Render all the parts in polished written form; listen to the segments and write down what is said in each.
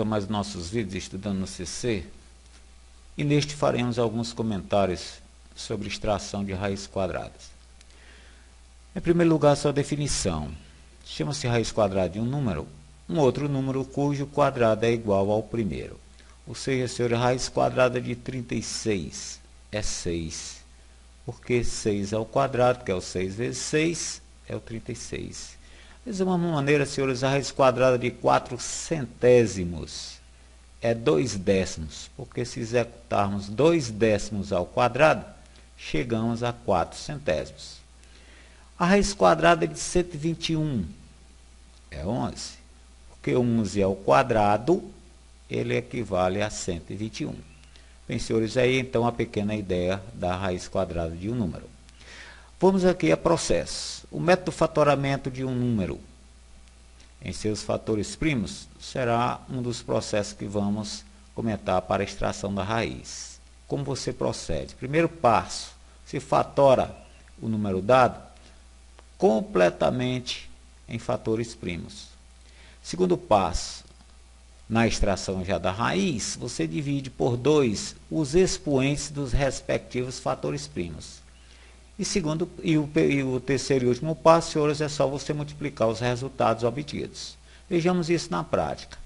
a mais nossos vídeos estudando no CC, e neste faremos alguns comentários sobre extração de raízes quadradas. Em primeiro lugar, sua definição. Chama-se raiz quadrada de um número, um outro número cujo quadrado é igual ao primeiro. Ou seja, senhor, a raiz quadrada de 36 é 6, porque 6 ao quadrado, que é o 6 vezes 6, é o 36. De uma maneira, senhores, a raiz quadrada de 4 centésimos é 2 décimos, porque se executarmos 2 décimos ao quadrado, chegamos a 4 centésimos. A raiz quadrada de 121 é 11, porque 11 ao quadrado, ele equivale a 121. Bem, senhores, aí então a pequena ideia da raiz quadrada de um número. Vamos aqui a processo. O método de fatoramento de um número em seus fatores primos será um dos processos que vamos comentar para a extração da raiz. Como você procede? Primeiro passo, se fatora o número dado completamente em fatores primos. Segundo passo, na extração já da raiz, você divide por 2 os expoentes dos respectivos fatores primos. E o terceiro e último passo, senhores, é só você multiplicar os resultados obtidos. Vejamos isso na prática.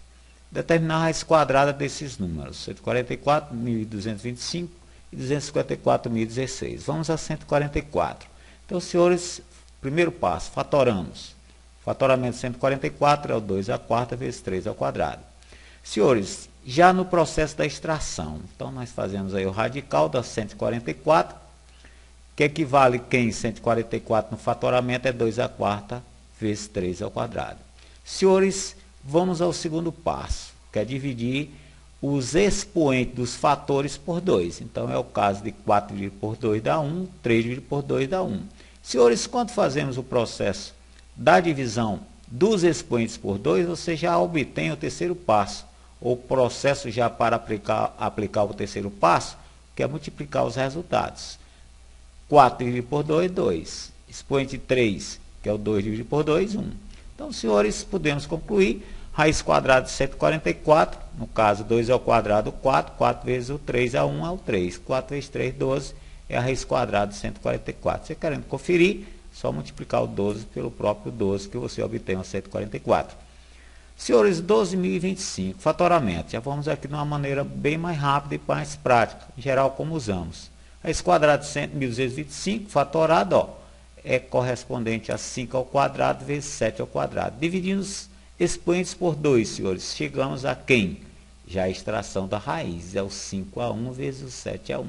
Determinar a raiz quadrada desses números, 144, 1.225 e 254.016. Vamos a 144. Então, senhores, primeiro passo, fatoramos. Fatoramento de 144 é o 2 à quarta vezes 3 ao quadrado. Senhores, já no processo da extração, então nós fazemos aí o radical da 144, que equivale em 144 no fatoramento é 2 à quarta vezes 3 ao quadrado. Senhores, vamos ao segundo passo, que é dividir os expoentes dos fatores por 2. Então, é o caso de 4 dividido por 2 dá 1, 3 dividido por 2 dá 1. Senhores, quando fazemos o processo da divisão dos expoentes por 2, você já obtém o terceiro passo, ou processo já para aplicar o terceiro passo, que é multiplicar os resultados. 4 dividido por 2, 2. Expoente 3, que é o 2 dividido por 2, 1. Então, senhores, podemos concluir. Raiz quadrada de 144, no caso 2 ao quadrado, 4. 4 vezes o 3 é 1, é o 3. 4 vezes 3, 12, é a raiz quadrada de 144. Você querendo conferir, só multiplicar o 12 pelo próprio 12, que você obtém o 144. Senhores, 12.025, fatoramento. Já vamos aqui de uma maneira bem mais rápida e mais prática, em geral como usamos. Raiz quadrada de 100.225, fatorado, ó, é correspondente a 5 ao quadrado vezes 7 ao quadrado. Dividindo os expoentes por 2, senhores, chegamos a quem? Já a extração da raiz, é o 5 a 1 vezes o 7 a 1.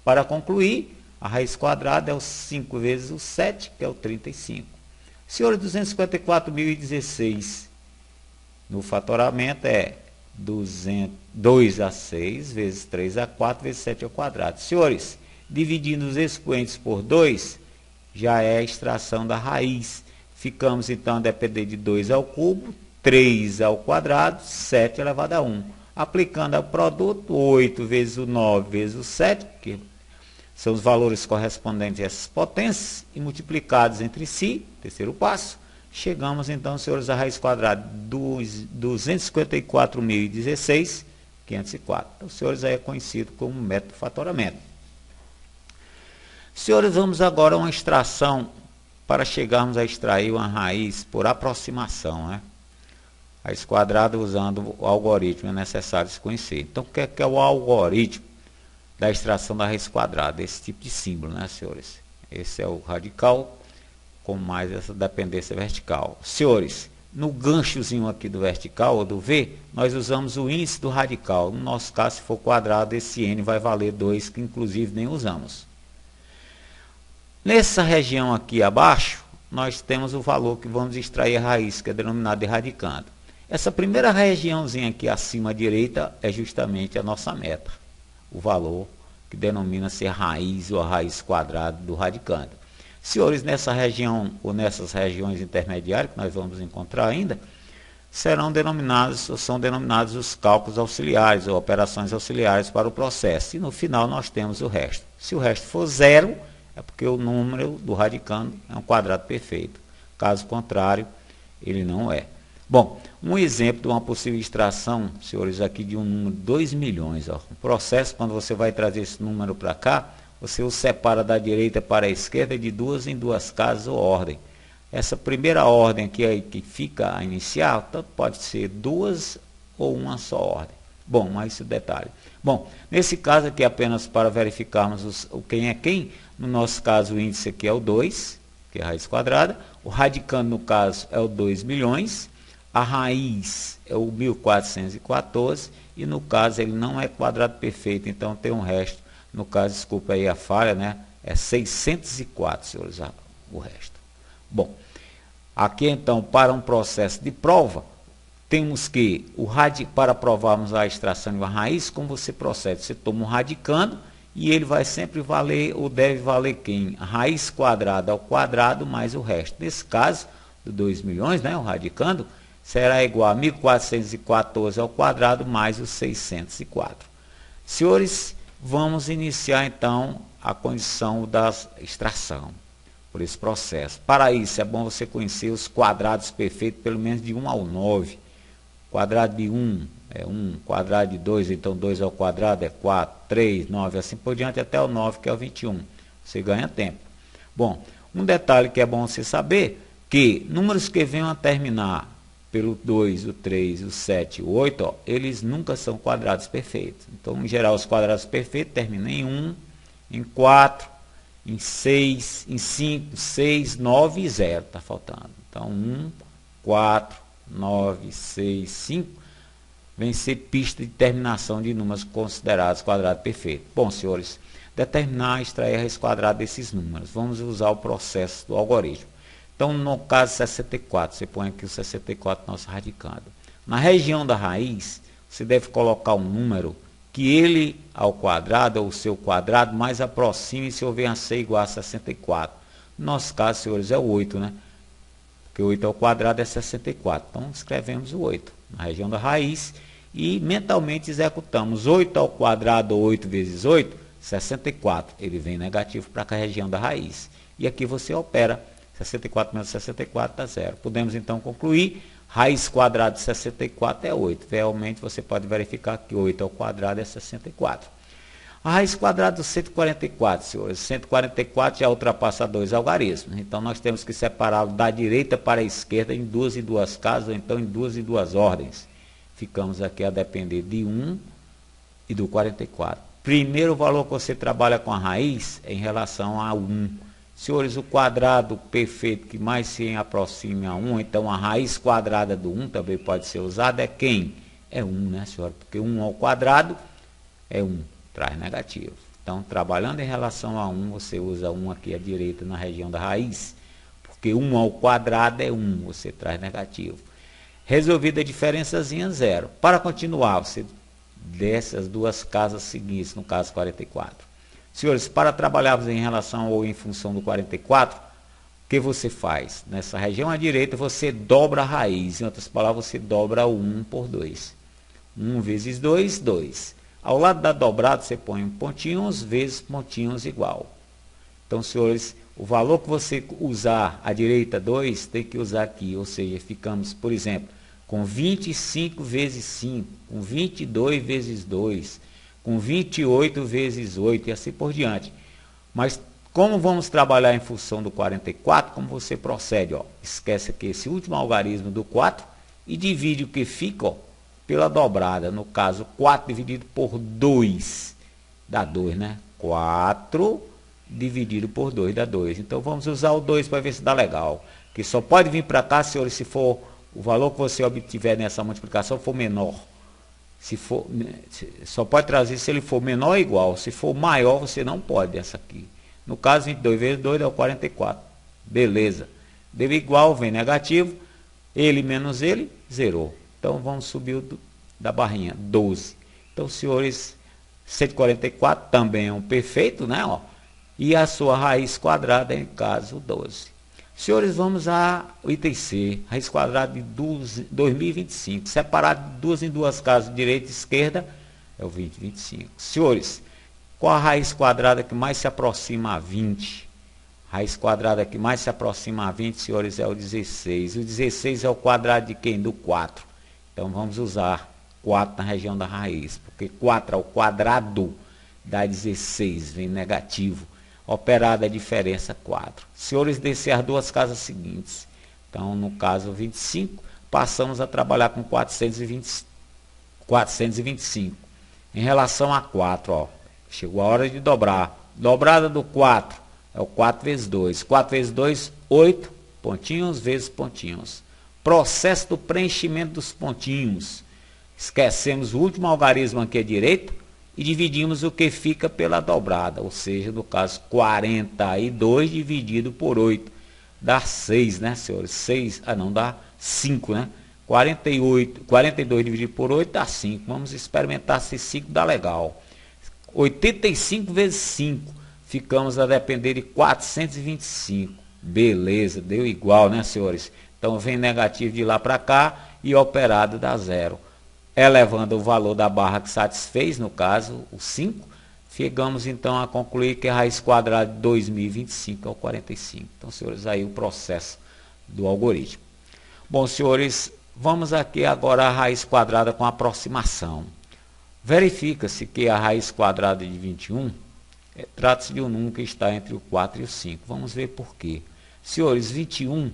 Para concluir, a raiz quadrada é o 5 vezes o 7, que é o 35. Senhores, 254.016 no fatoramento é 2 a 6 vezes 3 a 4 vezes 7 ao quadrado. Senhores, dividindo os expoentes por 2, já é a extração da raiz. Ficamos, então, a depender de 2 ao cubo, 3 ao quadrado, 7 elevado a 1. Aplicando ao produto, 8 vezes o 9 vezes o 7, que são os valores correspondentes a essas potências, e multiplicados entre si, terceiro passo, chegamos, então, senhores, a raiz quadrada de 254.016, 504. Então, senhores, aí é conhecido como método de fatoramento. Senhores, vamos agora a uma extração para chegarmos a extrair uma raiz por aproximação, né? Raiz quadrada usando o algoritmo é necessário se conhecer. Então, o que é o algoritmo da extração da raiz quadrada? Esse tipo de símbolo, né, senhores? Esse é o radical com mais essa dependência vertical. Senhores, no ganchozinho aqui do vertical, ou do V, nós usamos o índice do radical. No nosso caso, se for quadrado, esse N vai valer 2, que inclusive nem usamos. Nessa região aqui abaixo, nós temos o valor que vamos extrair a raiz, que é denominado de radicando. Essa primeira regiãozinha aqui acima à direita é justamente a nossa meta. O valor que denomina-se raiz ou a raiz quadrada do radicando. Senhores, nessa região ou nessas regiões intermediárias que nós vamos encontrar ainda, serão denominados ou são denominados os cálculos auxiliares ou operações auxiliares para o processo. E no final nós temos o resto. Se o resto for 0, é porque o número do radicando é um quadrado perfeito. Caso contrário, ele não é. Bom, um exemplo de uma possível extração, senhores, aqui de um número 2 milhões. Ó. O processo, quando você vai trazer esse número para cá, você o separa da direita para a esquerda de duas em duas casas ou ordem. Essa primeira ordem aqui aí, que fica a inicial, tanto pode ser duas ou uma só ordem. Bom, mas esse detalhe. Bom, nesse caso aqui, apenas para verificarmos o quem é quem, no nosso caso o índice aqui é o 2, que é a raiz quadrada, o radicando no caso é o 2 milhões, a raiz é o 1414 e no caso ele não é quadrado perfeito, então tem um resto. No caso, desculpa aí a falha, né? É 604, senhores, o resto. Bom, aqui então, para um processo de prova, temos que, para provarmos a extração de uma raiz, como você procede? Você toma um radicando e ele vai sempre valer, ou deve valer quem? A raiz quadrada ao quadrado mais o resto. Nesse caso, do 2 milhões, né, o radicando, será igual a 1414 ao quadrado mais os 604. Senhores, vamos iniciar então a condição da extração por esse processo. Para isso é bom você conhecer os quadrados perfeitos, pelo menos de 1 ao 9. Quadrado de 1 é 1, quadrado de 2, então 2 ao quadrado é 4, 3, 9, assim por diante até o 9, que é o 21. Você ganha tempo. Bom, um detalhe que é bom você saber, que números que venham a terminar pelo 2, o 3, o 7 e o 8, ó, eles nunca são quadrados perfeitos. Então, em geral, os quadrados perfeitos terminam em 1, em 4, em 6, em 5, 6, 9 e 0. Está faltando. Então, 1, 4, 9, 6, 5, vem ser pista de terminação de números considerados quadrado perfeito. Bom, senhores, determinar, extrair a raiz quadrada desses números. Vamos usar o processo do algoritmo. Então, no caso 64, você põe aqui o 64 nosso radicando. Na região da raiz, você deve colocar um número que ele ao quadrado, ou o seu quadrado, mais aproxime se houver a ser igual a 64. No nosso caso, senhores, é o 8, né? Porque 8 ao quadrado é 64. Então, escrevemos o 8 na região da raiz e mentalmente executamos 8 ao quadrado, ou 8 vezes 8, 64. Ele vem negativo para a região da raiz. E aqui você opera 64 menos 64 dá 0. Podemos então concluir, raiz quadrada de 64 é 8. Realmente você pode verificar que 8 ao quadrado é 64. A raiz quadrada do 144, senhores. 144 já ultrapassa 2 algarismos. Então nós temos que separá-lo da direita para a esquerda em duas e duas casas, ou então em duas e duas ordens. Ficamos aqui a depender de 1 e do 44. Primeiro valor que você trabalha com a raiz é em relação a 1. Senhores, o quadrado perfeito que mais se aproxime a 1, então a raiz quadrada do 1 também pode ser usada, é quem? É 1, né, senhora? Porque 1 ao quadrado é 1, traz negativo. Então, trabalhando em relação a 1, você usa 1 aqui à direita na região da raiz, porque 1 ao quadrado é 1, você traz negativo. Resolvida a diferençazinha, 0. Para continuar, você desce as duas casas seguintes, no caso 44. Senhores, para trabalharmos em relação ou em função do 44, o que você faz? Nessa região à direita, você dobra a raiz. Em outras palavras, você dobra o 1 por 2. 1 vezes 2, 2. Ao lado da dobrada, você põe pontinhos vezes pontinhos igual. Então, senhores, o valor que você usar à direita 2, tem que usar aqui. Ou seja, ficamos, por exemplo, com 25 vezes 5, com 22 vezes 2, com 28 vezes 8 e assim por diante. Mas como vamos trabalhar em função do 44, como você procede? Ó, esquece aqui esse último algarismo do 4 e divide o que fica, ó, pela dobrada. No caso, 4 dividido por 2 dá 2, né? 4 dividido por 2 dá 2. Então vamos usar o 2 para ver se dá legal. Que só pode vir para cá, senhores, se for o valor que você obtiver nessa multiplicação for menor. Se for, só pode trazer se ele for menor ou igual. Se for maior, você não pode essa aqui. No caso, 22 vezes 2 dá 44. Beleza. Deu igual, vem negativo. Ele menos ele, zerou. Então, vamos subir da barrinha, 12. Então, senhores, 144 também é um perfeito, né? Ó, e a sua raiz quadrada é, em caso, 12. Senhores, vamos ao item C, raiz quadrada de 2025. Separado de duas em duas casas, direita e esquerda, é o 20, 25. Senhores, qual a raiz quadrada que mais se aproxima a 20? Raiz quadrada que mais se aproxima a 20, senhores, é o 16. O 16 é o quadrado de quem? Do 4. Então vamos usar 4 na região da raiz, porque 4 ao quadrado dá 16, vem negativo. Operada a diferença 4. Senhores, descer as duas casas seguintes. Então, no caso 25, passamos a trabalhar com 425. Em relação a 4, ó, chegou a hora de dobrar. Dobrada do 4 é o 4 vezes 2. 4 vezes 2, 8 pontinhos vezes pontinhos. Processo do preenchimento dos pontinhos. Esquecemos o último algarismo aqui à direita e dividimos o que fica pela dobrada. Ou seja, no caso, 42 dividido por 8. Dá 6, né, senhores? 6, não, dá 5, né? 42 dividido por 8 dá 5. Vamos experimentar se 5 dá legal. 85 vezes 5. Ficamos a depender de 425. Beleza, deu igual, né, senhores? Então, vem negativo de lá para cá e operado dá 0. Elevando o valor da barra que satisfez, no caso, o 5, chegamos então a concluir que a raiz quadrada de 2025 é o 45. Então, senhores, aí o processo do algoritmo. Bom, senhores, vamos aqui agora a raiz quadrada com aproximação. Verifica-se que a raiz quadrada de 21 trata-se de um número que está entre o 4 e o 5. Vamos ver por quê. Senhores, 21,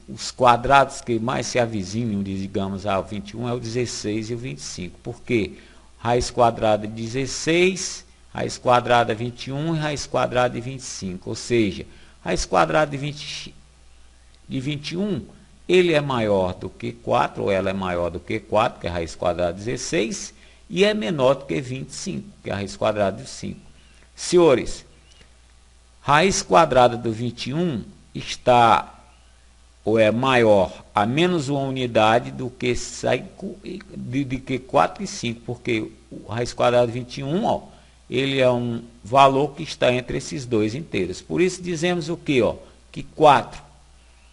os quadrados que mais se avizinham, digamos, ao 21 é o 16 e o 25. Por quê? Raiz quadrada de 16, raiz quadrada de 21 e raiz quadrada de 25. Ou seja, raiz quadrada de 21, ele é maior do que 4, ou ela é maior do que 4, que é a raiz quadrada de 16, e é menor do que 25, que é a raiz quadrada de 5. Senhores, raiz quadrada do 21 está, ou é maior a menos uma unidade do que 4 e 5, porque o raiz quadrada de 21, ó, ele é um valor que está entre esses dois inteiros. Por isso dizemos o quê? Ó, que 4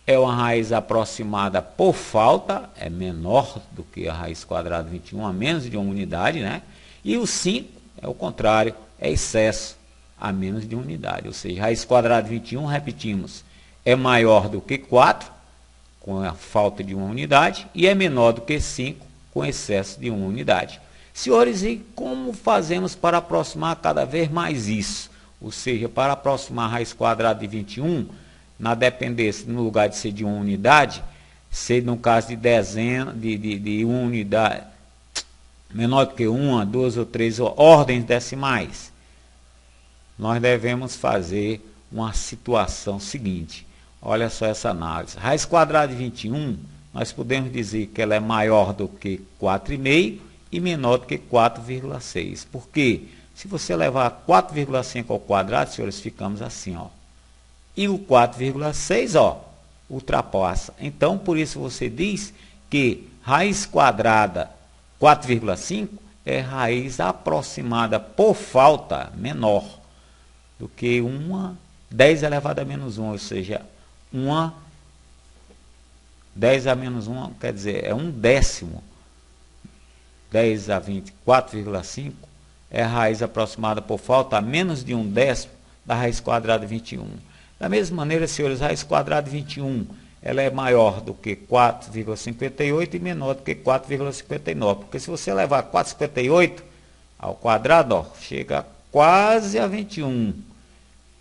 é uma raiz aproximada por falta, é menor do que a raiz quadrada de 21, a menos de uma unidade, né? E o 5 é o contrário, é excesso, a menos de uma unidade. Ou seja, raiz quadrada de 21, repetimos, é maior do que 4, com a falta de uma unidade, e é menor do que 5, com excesso de uma unidade. Senhores, e como fazemos para aproximar cada vez mais isso? Ou seja, para aproximar a raiz quadrada de 21, na dependência, no lugar de ser de uma unidade, ser no caso de dezena, de uma unidade, menor do que 1, 2 ou 3 ordens decimais, nós devemos fazer uma situação seguinte. Olha só essa análise. Raiz quadrada de 21, nós podemos dizer que ela é maior do que 4,5 e menor do que 4,6. Por quê? Se você levar 4,5 ao quadrado, senhores, ficamos assim, ó. E o 4,6, ó, ultrapassa. Então, por isso você diz que raiz quadrada 4,5 é raiz aproximada por falta menor do que uma 10 elevado a menos 1, ou seja, 10 a menos 1, quer dizer, é 1/10. 10 a 20, 4,5 é a raiz aproximada por falta a menos de 1/10 da raiz quadrada de 21. Da mesma maneira, senhores, a raiz quadrada de 21, ela é maior do que 4,58 e menor do que 4,59. Porque se você levar 4,58 ao quadrado, ó, chega quase a 21.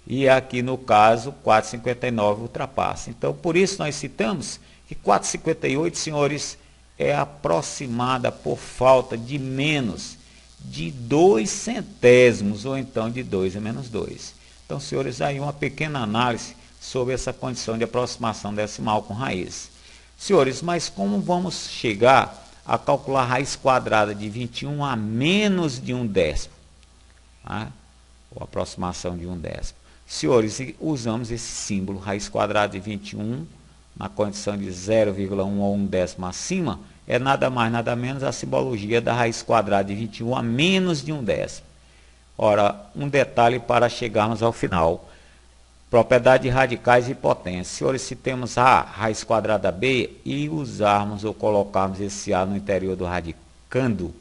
E aqui no caso, 4,59 ultrapassa. Então, por isso nós citamos que 4,58, senhores, é aproximada por falta de menos de 2 centésimos, ou então de 2 a menos 2. Então, senhores, aí uma pequena análise sobre essa condição de aproximação decimal com raiz. Senhores, mas como vamos chegar a calcular a raiz quadrada de 21 a menos de 1/10? Tá? Ou aproximação de 1/10. Senhores, usamos esse símbolo, raiz quadrada de 21, na condição de 0,1 ou 1/10 acima, é nada mais, nada menos a simbologia da raiz quadrada de 21 a menos de 1/10. Ora, um detalhe para chegarmos ao final. Propriedade de radicais e potência. Senhores, se temos a raiz quadrada b e usarmos ou colocarmos esse a no interior do radicando,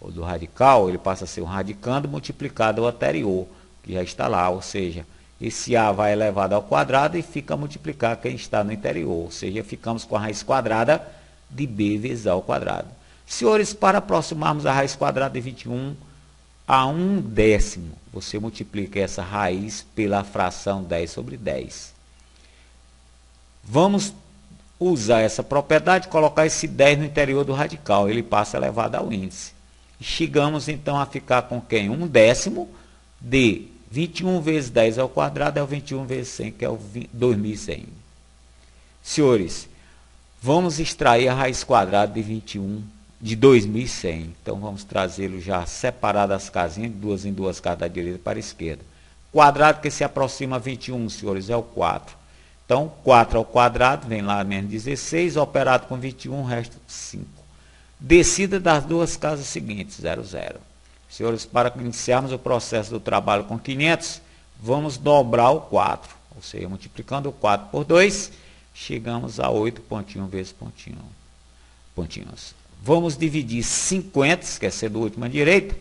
ou do radical, ele passa a ser um radicando multiplicado ao anterior, que já está lá, ou seja, esse A vai elevado ao quadrado e fica a multiplicar quem está no interior, ou seja, ficamos com a raiz quadrada de B vezes A ao quadrado. Senhores, para aproximarmos a raiz quadrada de 21 a 1/10, você multiplica essa raiz pela fração 10 sobre 10. Vamos usar essa propriedade, colocar esse 10 no interior do radical, ele passa elevado ao índice. Chegamos então a ficar com quem? 1/10 de 21 vezes 10 ao quadrado é o 21 vezes 100, que é o 2100. Senhores, vamos extrair a raiz quadrada de 2100. Então vamos trazê-lo já separado as casinhas, de duas em duas casas, da direita para a esquerda. Quadrado que se aproxima a 21, senhores, é o 4. Então 4 ao quadrado, vem lá menos 16, operado com 21, resta 5. Descida das duas casas seguintes, 0, 0. Senhores, para iniciarmos o processo do trabalho com 500, vamos dobrar o 4. Ou seja, multiplicando o 4 por 2, chegamos a 8 pontinho vezes pontinho. Pontinhos. Vamos dividir 50, esquecer do último à direita,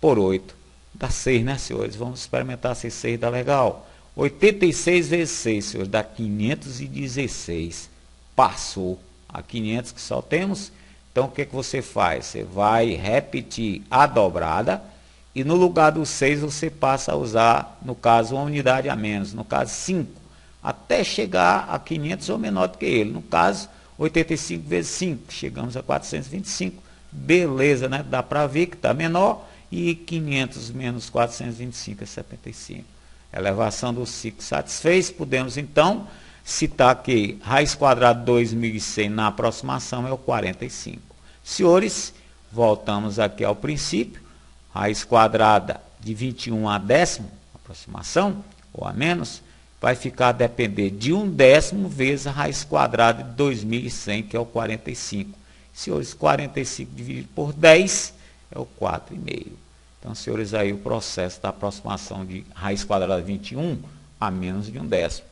por 8. Dá 6, né, senhores? Vamos experimentar se 6 dá legal. 86 vezes 6, senhores, dá 516. Passou a 500 que só temos. Então, o que você faz? Você vai repetir a dobrada e no lugar do 6 você passa a usar, no caso, uma unidade a menos, no caso 5, até chegar a 500 ou menor do que ele. No caso, 85 vezes 5, chegamos a 425. Beleza, né? Dá para ver que está menor e 500 menos 425 é 75. Elevação do ciclo satisfez, podemos então citar que raiz quadrada de 2100 na aproximação é o 45. Senhores, voltamos aqui ao princípio. Raiz quadrada de 21 a 10º, aproximação, ou a menos, vai ficar a depender de 1/10 vezes a raiz quadrada de 2100, que é o 45. Senhores, 45 dividido por 10 é o 4,5. Então, senhores, aí o processo da aproximação de raiz quadrada de 21 a menos de 1/10.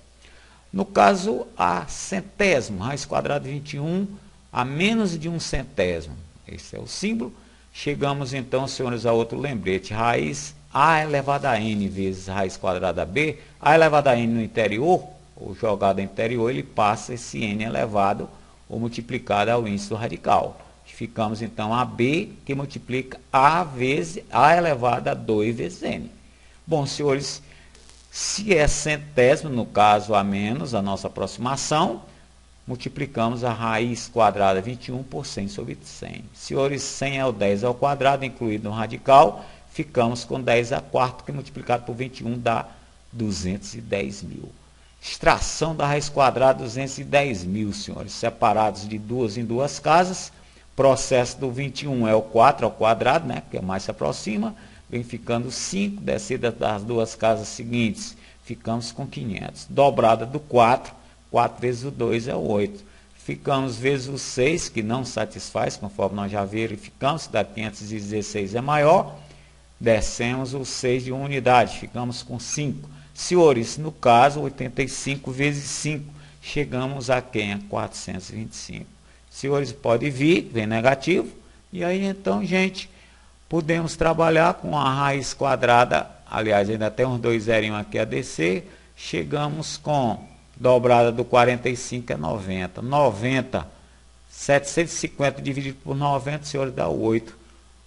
No caso, a centésimo, raiz quadrada de 21 a menos de 1/100. Esse é o símbolo. Chegamos então, senhores, a outro lembrete. Raiz A elevado a N vezes raiz quadrada B. A elevado a N no interior, ou jogado interior, ele passa esse N elevado ou multiplicado ao índice do radical. Ficamos então a B, que multiplica A vezes A elevado a 2 vezes N. Bom, senhores, se é centésimo, no caso a menos, a nossa aproximação, multiplicamos a raiz quadrada 21 por 100 sobre 100. Senhores, 100 é o 10 ao quadrado, incluído no radical, ficamos com 10 a quarto, que multiplicado por 21 dá 210.000. Extração da raiz quadrada 210.000, senhores, separados de duas em duas casas. Processo do 21 é o 4 ao quadrado, né, que é mais se aproxima, vem ficando 5, descida das duas casas seguintes, ficamos com 500. Dobrada do 4, 4 vezes o 2 é o 8. Ficamos vezes o 6, que não satisfaz, conforme nós já verificamos, se dá 516 é maior. Descemos o 6 de uma unidade, ficamos com 5. Senhores, no caso, 85 vezes 5, chegamos a quem? A 425. Senhores, pode vir, vem negativo. E aí, então, gente, podemos trabalhar com a raiz quadrada, aliás, ainda tem uns 2 zerinhos aqui a descer, chegamos com dobrada do 45 é 90. 90, 750 dividido por 90, senhores, dá 8.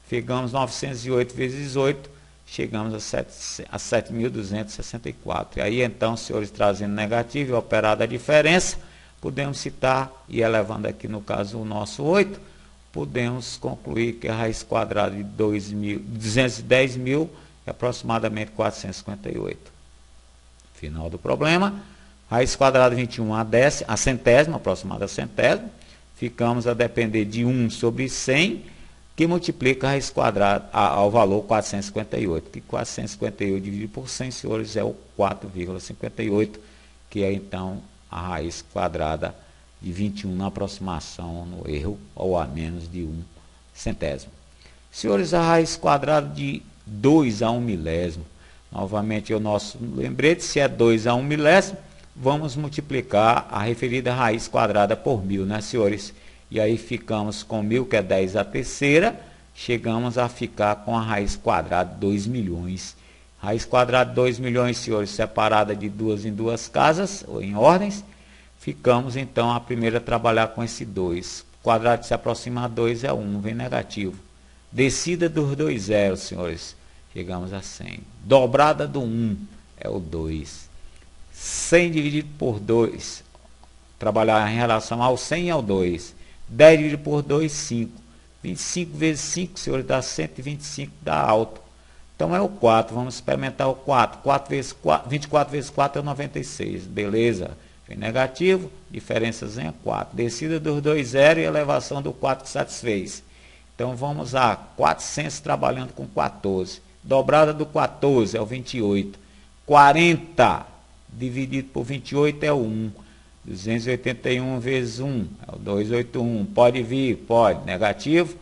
Pegamos 908 vezes 8, chegamos a 7.264. E aí, então, senhores, trazendo negativo e operada a diferença, podemos citar, e elevando aqui, no caso, o nosso 8, podemos concluir que a raiz quadrada de 210.000 é aproximadamente 458. Final do problema. Raiz quadrada de 21 a centésima, aproximada a centésima. Ficamos a depender de 1 sobre 100, que multiplica a raiz quadrada ao valor 458. Que 458 dividido por 100, senhores, é o 4,58, que é, então, a raiz quadrada de 21 na aproximação, no erro, ou a menos de 1/100. Senhores, a raiz quadrada de 2 a 1 milésimo. Novamente, o nosso lembrete, se é 2 a 1 milésimo, vamos multiplicar a referida raiz quadrada por 1.000, né, senhores? E aí ficamos com 1.000, que é 10 a terceira, chegamos a ficar com a raiz quadrada de 2 milhões. Raiz quadrada de 2 milhões, senhores, separada de duas em duas casas, ou em ordens. Ficamos, então, a primeira a trabalhar com esse 2. O quadrado que se aproxima a 2 é 1, vem negativo. Descida dos dois zeros, senhores, chegamos a 100. Dobrada do 1 é o 2. 100 dividido por 2, trabalhar em relação ao 100 e ao 2. 10 dividido por 2, 5. 25 vezes 5, senhores, dá 125, dá alto. Então é o 4, vamos experimentar o 4. 24 vezes 4 é 96, beleza. Vem negativo, diferençazinha 4. Descida dos dois zeros e elevação do 4 que satisfez. Então vamos a 400 trabalhando com 14. Dobrada do 14 é o 28. 40 dividido por 28 é o 1. 281 vezes 1 é o 281. Pode vir? Pode. Negativo.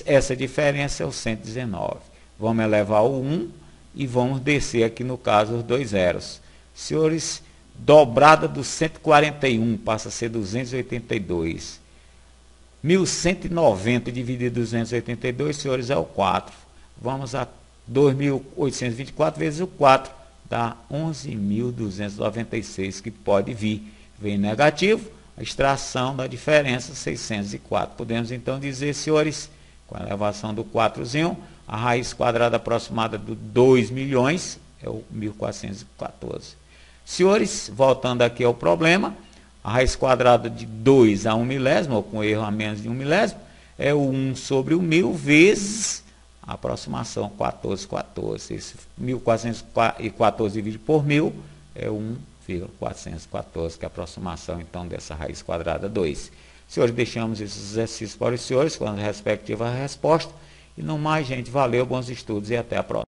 Essa diferença é o 119. Vamos elevar o 1 e vamos descer aqui no caso os dois zeros. Senhores, dobrada do 141 passa a ser 282. 1190 dividido por 282, senhores, é o 4. Vamos a 2.824 vezes o 4, dá 11.296, que pode vir. Vem negativo, a extração da diferença, 604. Podemos então dizer, senhores, com a elevação do 4zinho, a raiz quadrada aproximada do 2 milhões é o 1.414. Senhores, voltando aqui ao problema, a raiz quadrada de 2 a 1 milésimo, ou com erro a menos de 1 milésimo, é o 1 sobre o 1000 vezes a aproximação 1414. Esse 1414 dividido por 1000 é 1,414, que é a aproximação então dessa raiz quadrada 2. Senhores, deixamos esses exercícios para os senhores com a respectiva resposta. E não mais, gente, valeu, bons estudos e até a próxima.